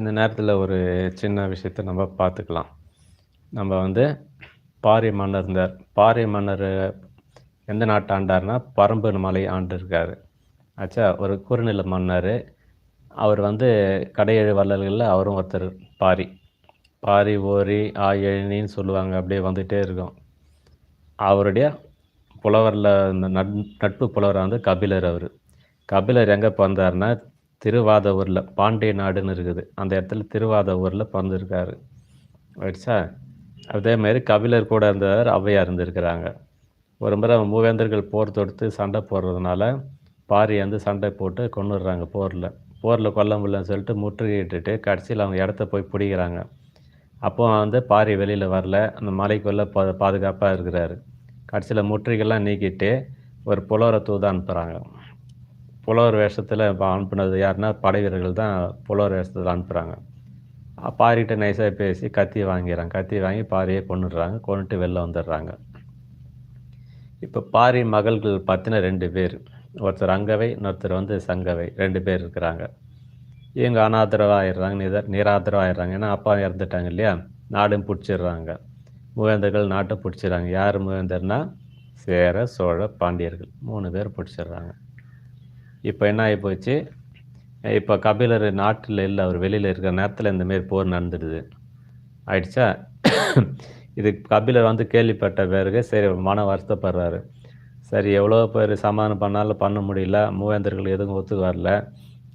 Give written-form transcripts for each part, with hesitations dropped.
இந்த நேரத்தில் ஒரு சின்ன விஷயத்தை நம்ம பார்த்துக்கலாம். நம்ம வந்து பாரி மன்னர் இருந்தார். பாரி மன்னர் எந்த நாட்டை ஆண்டார்னா பரம்பு மலை ஆண்டிருக்காரு. ஆச்சா, ஒரு குறுநில மன்னர். அவர் வந்து கடையேழு வள்ளல்களில் அவரும் ஒருத்தர். பாரி பாரி ஓரி ஆயழின்னு சொல்லுவாங்க. அப்படியே வந்துகிட்டே இருக்கும். அவருடைய புலவரில் இந்த நட்பு புலவர் வந்து கபிலர். அவர் கபிலர் எங்கே பிறந்தாருன்னா திருவாதவூரில், பாண்டிய நாடுன்னு இருக்குது அந்த இடத்துல திருவாதவூரில் பிறந்திருக்காரு. ஆயிடுச்சா. அதேமாரி கபிலர் கூட இருந்தவர் ஔவையார் இருந்திருக்கிறாங்க. ஒரு முறை மூவேந்தர்கள் போர் தொடுத்து சண்டை போடுறதுனால பாரி வந்து சண்டை போட்டு கொன்னுடுறாங்க. போரில் கொல்ல முடியலன்னு சொல்லிட்டு முற்றுகையிட்டுட்டு கடைசியில் அவங்க இடத்த போய் பிடிக்கிறாங்க. அப்போ வந்து பாரி வெளியில் வரல, அந்த மலைக்குள்ளே பாதுகாப்பாக இருக்கிறாரு. கடைசியில் முற்றுகைலாம் நீக்கிட்டு ஒரு புலவரை தூது அனுப்புகிறாங்க. புலவர் வேஷத்தில் அனுப்புனது யாருன்னா படை வீரர்கள் தான் புலவர் வேஷத்தில் அனுப்புகிறாங்க. பாரிகிட்ட நைஸாக பேசி கத்தி வாங்கிடுறாங்க. கத்தி வாங்கி பாரியை கொன்னுடுறாங்க. கொன்னுட்டு வெளில வந்துடுறாங்க. இப்போ பாரி மகள்கள் பார்த்தீங்கன்னா 2 பேர். ஒருத்தர் அங்கவை, இன்னொருத்தர் வந்து சங்கவை. 2 பேர் இருக்கிறாங்க. இவங்க அனாதரவாக ஆயிடுறாங்க, நிராதரவாக ஆயிடுறாங்க. ஏன்னா அப்பா இறந்துட்டாங்க இல்லையா. நாடும் பிடிச்சிடுறாங்க. மூவேந்தர்கள் நாட்டை பிடிச்சிடுறாங்க. யார் மூவேந்தர்னா சேர, சோழ, பாண்டியர்கள் 3 பேர் பிடிச்சிடுறாங்க. இப்போ என்ன ஆகிப்போச்சு, இப்போ கபிலர் நாட்டில் இல்லை, அவர் வெளியில் இருக்கிற நேரத்தில் இந்தமாரி போர் நடந்துடுது. ஆயிடுச்சா. இது கபிலர் வந்து கேள்விப்பட்ட பிறகு சரி மன வருத்தப்படுறாரு. சரி எவ்வளோ பேர் சமாதானம் பண்ணாலும் பண்ண முடியல, மூவேந்தர்கள் எதுவும் ஒத்து வரல.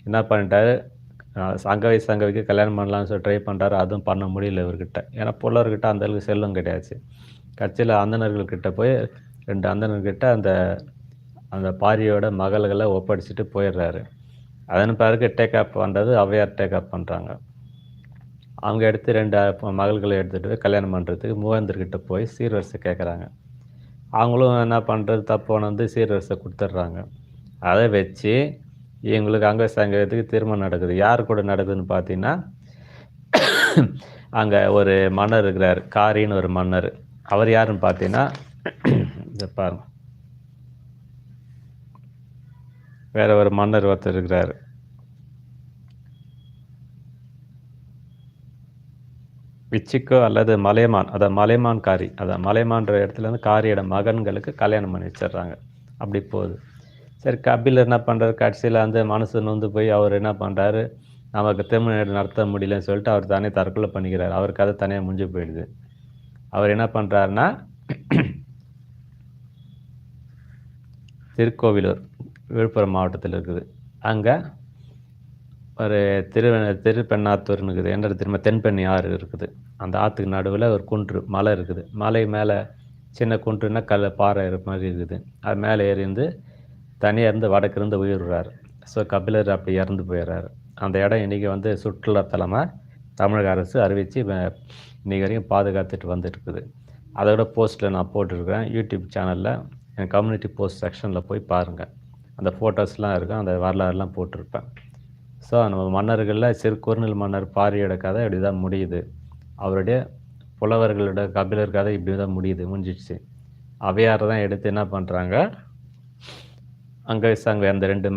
என்ன பண்ணிட்டாரு, சங்கவிக்கு கல்யாணம் பண்ணலாம்னு சொல்லி ட்ரை பண்ணுறாரு. அதுவும் பண்ண முடியல இவர்கிட்ட. ஏன்னா புலவர்கிட்ட அந்தளவுக்கு செல்வம் கிடையாது. கட்சியில் அந்தணர்கள்கிட்ட போய் 2 அந்தணர்கிட்ட அந்த அந்த பாரியோட மகள்களை ஒப்படைச்சிட்டு போயிடுறாரு. அதன் பிறகு டேக்கப் பண்ணுறது ஔவையார் டேக்கப் பண்ணுறாங்க. அவங்க எடுத்து 2 மகள்களை எடுத்துகிட்டு போய் கல்யாணம் பண்ணுறதுக்கு மூவேந்தர்கிட்ட போய் சீர்வரிசை கேட்குறாங்க. அவங்களும் என்ன பண்ணுறது, தப்பு வந்து சீர்வரிசை கொடுத்துட்றாங்க. அதை வச்சு இவங்களுக்கு அங்க சங்கத்துக்கு திருமணம் நடக்குது. யார் கூட நடக்குதுன்னு பார்த்தீங்கன்னா, அங்கே ஒரு மன்னர் இருக்கிறார், காரின்னு ஒரு மன்னர். அவர் யாருன்னு பார்த்தீங்கன்னா பாருங்க, வேற ஒரு மன்னர் ஒருத்தர் இருக்கிறார். விச்சிக்கோ அல்லது மலைமான், அதான் மலைமான் காரி, அதான் மலைமான்ற இடத்துல இருந்து காரியோட மகன்களுக்கு கல்யாணம் பண்ணி வச்சிடுறாங்க. அப்படி போகுது. சரி கபிலர் என்ன பண்ணுறாரு, கடைசியில் அந்த மனசு நொந்து போய் அவர் என்ன பண்ணுறாரு, நமக்கு திருமணம் நடத்த முடியலன்னு சொல்லிட்டு அவர் தானே தற்கொலை பண்ணிக்கிறார். அவர் கதை தனியாக முடிஞ்சு போயிடுது. அவர் என்ன பண்ணுறாருன்னா திருக்கோவிலூர், விழுப்புரம் மாவட்டத்தில் இருக்குது. அங்கே ஒரு திருப்பெண்ணாத்தூர்னு இருக்குது. என்ன திரும்ப தென்பெண்ணி ஆறு இருக்குது. அந்த ஆற்றுக்கு நடுவில் ஒரு குன்று மலை இருக்குது. மலை மேலே சின்ன குன்றுனா பாறை மாதிரி இருக்குது. அது மேலே ஏறி இருந்து தனியாக இருந்து வடக்கிருந்து உயிர் விடுறாரு. ஸோ கபிலர் அப்படி இறந்து போயிடுறாரு. அந்த இடம் இன்றைக்கி வந்து சுற்றுலாத்தலமாக தமிழக அரசு அறிவித்து இன்றைக்கி வரைக்கும் பாதுகாத்துட்டு வந்துட்டுருக்குது. அதோட போஸ்ட்டில் நான் போட்டிருக்கிறேன் யூடியூப் சேனலில். என் கம்யூனிட்டி போஸ்ட் செக்ஷனில் போய் பாருங்கள். அந்த ஃபோட்டோஸ்லாம் இருக்கும், அந்த வரலாறுலாம் போட்டிருப்பேன். ஸோ நம்ம மன்னர்களில் குறுநில மன்னர் பாரியோட கதை இப்படி தான் முடியுது. அவருடைய புலவர்களோட கபிலர் கதை இப்படி தான் முடிஞ்சிடுச்சு. ஔவையாரை தான் எடுத்து என்ன பண்ணுறாங்க, அங்கே அந்த 2